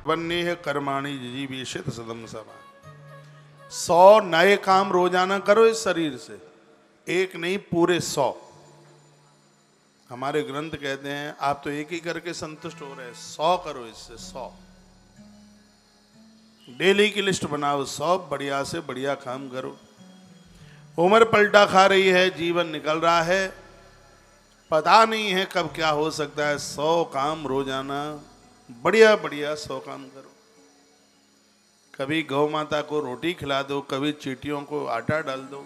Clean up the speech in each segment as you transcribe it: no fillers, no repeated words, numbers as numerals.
वन्य कर्माणि जिजीविषेत सदम समा। 100 नए काम रोजाना करो इस शरीर से, एक नहीं पूरे 100। हमारे ग्रंथ कहते हैं आप तो एक ही करके संतुष्ट हो रहे हैं, 100 करो इससे 100। डेली की लिस्ट बनाओ, 100 बढ़िया से बढ़िया काम करो। उम्र पलटा खा रही है, जीवन निकल रहा है, पता नहीं है कब क्या हो सकता है। 100 काम रोजाना बढ़िया बढ़िया 100 काम करो। कभी गौ माता को रोटी खिला दो, कभी चींटियों को आटा डाल दो,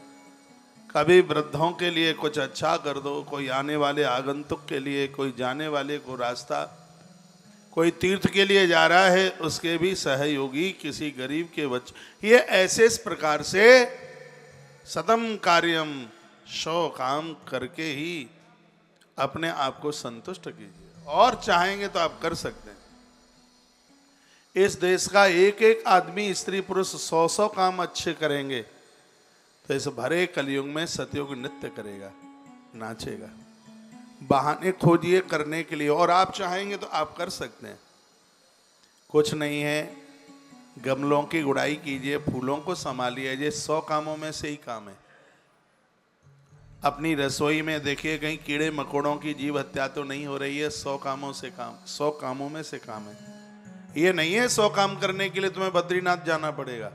कभी वृद्धों के लिए कुछ अच्छा कर दो, कोई आने वाले आगंतुक के लिए, कोई जाने वाले को रास्ता, कोई तीर्थ के लिए जा रहा है उसके भी सहयोगी, किसी गरीब के बच्चे, ये ऐसे इस प्रकार से सतम कार्यम 100 काम करके ही अपने आप को संतुष्ट कीजिए। और चाहेंगे तो आप कर सकते हैं। इस देश का एक एक आदमी स्त्री पुरुष 100 काम अच्छे करेंगे तो इस भरे कलयुग में सतयुग नृत्य करेगा, नाचेगा। बहाने खोजिए करने के लिए, और आप चाहेंगे तो आप कर सकते हैं। कुछ नहीं है, गमलों की गुड़ाई कीजिए, फूलों को संभालिए, ये 100 कामों में से ही काम है। अपनी रसोई में देखिए कहीं कीड़े मकोड़ों की जीव हत्या तो नहीं हो रही है, 100 कामों से काम, 100 कामों में से काम है। ये नहीं है 100 काम करने के लिए तुम्हें बद्रीनाथ जाना पड़ेगा,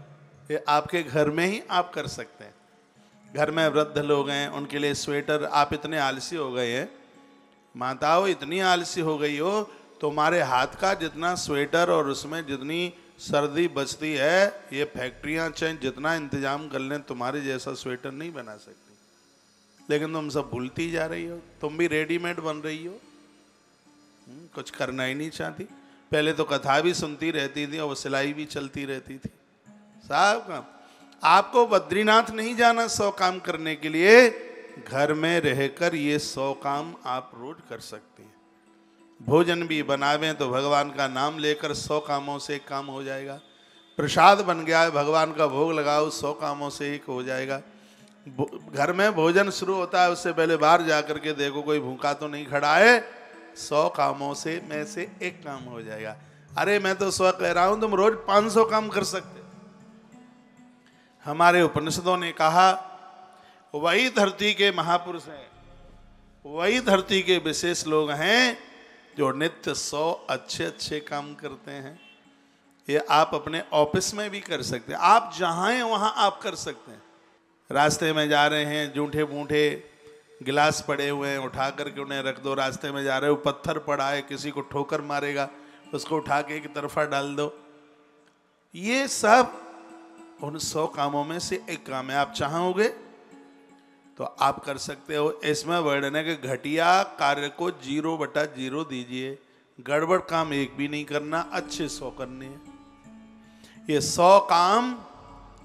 ये आपके घर में ही आप कर सकते हैं। घर में वृद्ध लोग हैं, उनके लिए स्वेटर, आप इतने आलसी हो गए हैं, माताओं इतनी आलसी हो गई हो, तुम्हारे हाथ का जितना स्वेटर और उसमें जितनी सर्दी बचती है, ये फैक्ट्रियां चाहे जितना इंतजाम कर लें तुम्हारे जैसा स्वेटर नहीं बना सकती। लेकिन तुम सब भूलती जा रही हो, तुम भी रेडीमेड बन रही हो, कुछ करना ही नहीं चाहती। पहले तो कथा भी सुनती रहती थी और सिलाई भी चलती रहती थी, सब काम। आपको बद्रीनाथ नहीं जाना 100 काम करने के लिए, घर में रहकर ये 100 काम आप रोज कर सकते हैं। भोजन भी बनावें तो भगवान का नाम लेकर 100 कामों से एक काम हो जाएगा। प्रसाद बन गया है, भगवान का भोग लगाओ, 100 कामों से एक हो जाएगा। घर में भोजन शुरू होता है उससे पहले बाहर जाकर के देखो कोई भूखा तो नहीं खड़ा है, 100 कामों से में से एक काम हो जाएगा। अरे मैं तो 100 कह रहा हूं, तुम रोज 500 काम कर सकते। हमारे उपनिषदों ने कहा वही धरती के महापुरुष हैं, वही धरती के विशेष लोग हैं जो नित्य 100 अच्छे अच्छे काम करते हैं। ये आप अपने ऑफिस में भी कर सकते हैं, आप जहां हैं वहां आप कर सकते हैं। रास्ते में जा रहे हैं, जूठे बूठे गिलास पड़े हुए हैं, उठा करके उन्हें रख दो। रास्ते में जा रहे हो, पत्थर पड़ा है, किसी को ठोकर मारेगा, उसको उठा के एक तरफा डाल दो। ये सब उन 100 कामों में से एक काम है। आप चाहोगे तो आप कर सकते हो। इसमें वर्णन है कि घटिया कार्य को 0/0 दीजिए, गड़बड़ काम एक भी नहीं करना, अच्छे 100 करने हैं। ये 100 काम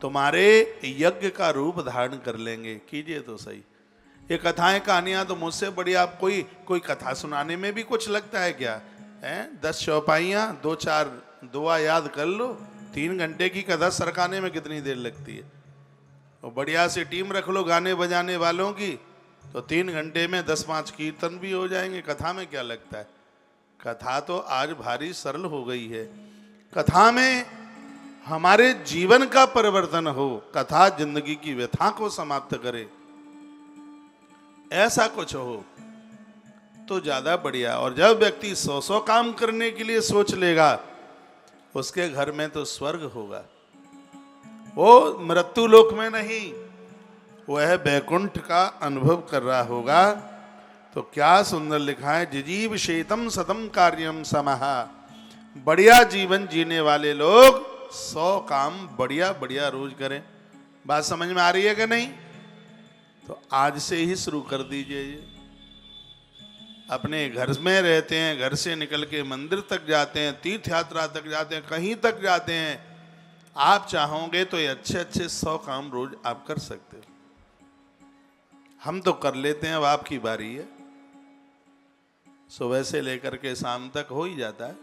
तुम्हारे यज्ञ का रूप धारण कर लेंगे, कीजिए तो सही। ये कथाएं कहानियां तो मुझसे बड़ी, आप कोई कथा सुनाने में भी कुछ लगता है क्या है? 10 चौपाइयां, 2-4 दुआ याद कर लो, 3 घंटे की कथा सरकाने में कितनी देर लगती है। और बढ़िया से टीम रख लो गाने बजाने वालों की, तो 3 घंटे में 10-5 कीर्तन भी हो जाएंगे। कथा में क्या लगता है? कथा तो आज भारी सरल हो गई है। कथा में हमारे जीवन का परिवर्तन हो, कथा जिंदगी की व्यथा को समाप्त करे, ऐसा कुछ हो तो ज्यादा बढ़िया। और जब व्यक्ति 100 काम करने के लिए सोच लेगा, उसके घर में तो स्वर्ग होगा। वो मृत्यु लोक में नहीं, वह बैकुंठ का अनुभव कर रहा होगा। तो क्या सुंदर लिखा है, जिजीव शेतम सतम कार्यम समहा। बढ़िया जीवन जीने वाले लोग 100 काम बढ़िया बढ़िया रोज करें। बात समझ में आ रही है कि नहीं? तो आज से ही शुरू कर दीजिए। अपने घर में रहते हैं, घर से निकल के मंदिर तक जाते हैं, तीर्थ यात्रा तक जाते हैं, कहीं तक जाते हैं, आप चाहोगे तो ये अच्छे अच्छे 100 काम रोज आप कर सकते हो। हम तो कर लेते हैं, अब आपकी बारी है। सुबह से लेकर के शाम तक हो ही जाता है,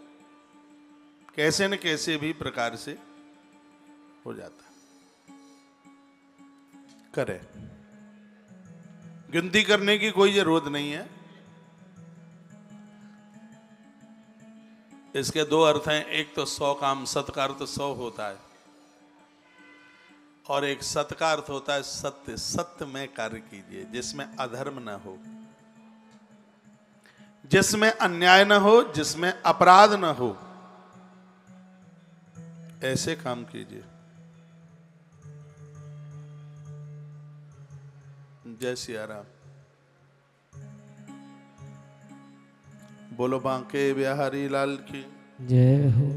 कैसे न कैसे भी प्रकार से हो जाता है। करें, गिनती करने की कोई जरूरत नहीं है। इसके दो अर्थ हैं, एक तो 100 काम, सत का अर्थ 100 होता है, और एक सत का अर्थ होता है सत्य। सत्य में कार्य कीजिए जिसमें अधर्म न हो, जिसमें अन्याय न हो, जिसमें अपराध न हो, ऐसे काम कीजिए। जय सिया राम। बोलो बांके बिहारी लाल की जय हो।